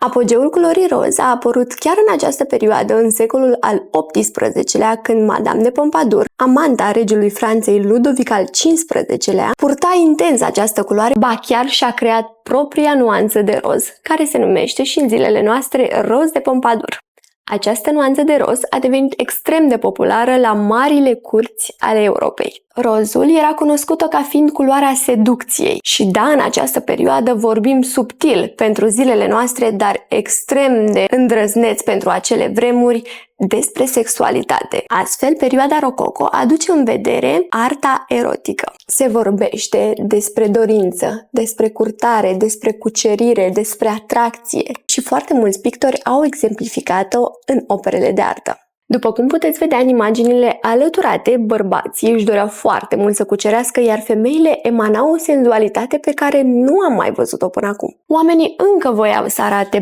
Apogeul culorii roz a apărut chiar în această perioadă, în secolul al XVIII-lea, când Madame de Pompadour, amanta regelui Franței Ludovic al XV-lea, purta intens această culoare, ba chiar și-a creat propria nuanță de roz, care se numește și în zilele noastre roz de Pompadour. Această nuanță de roz a devenit extrem de populară la marile curți ale Europei. Rozul era cunoscută ca fiind culoarea seducției și da, în această perioadă vorbim subtil pentru zilele noastre, dar extrem de îndrăzneți pentru acele vremuri, despre sexualitate. Astfel, perioada rococo aduce în vedere arta erotică. Se vorbește despre dorință, despre curtare, despre cucerire, despre atracție și foarte mulți pictori au exemplificat-o în operele de artă. După cum puteți vedea în imaginile alăturate, bărbații își doreau foarte mult să cucerească, iar femeile emanau o senzualitate pe care nu am mai văzut-o până acum. Oamenii încă voiau să arate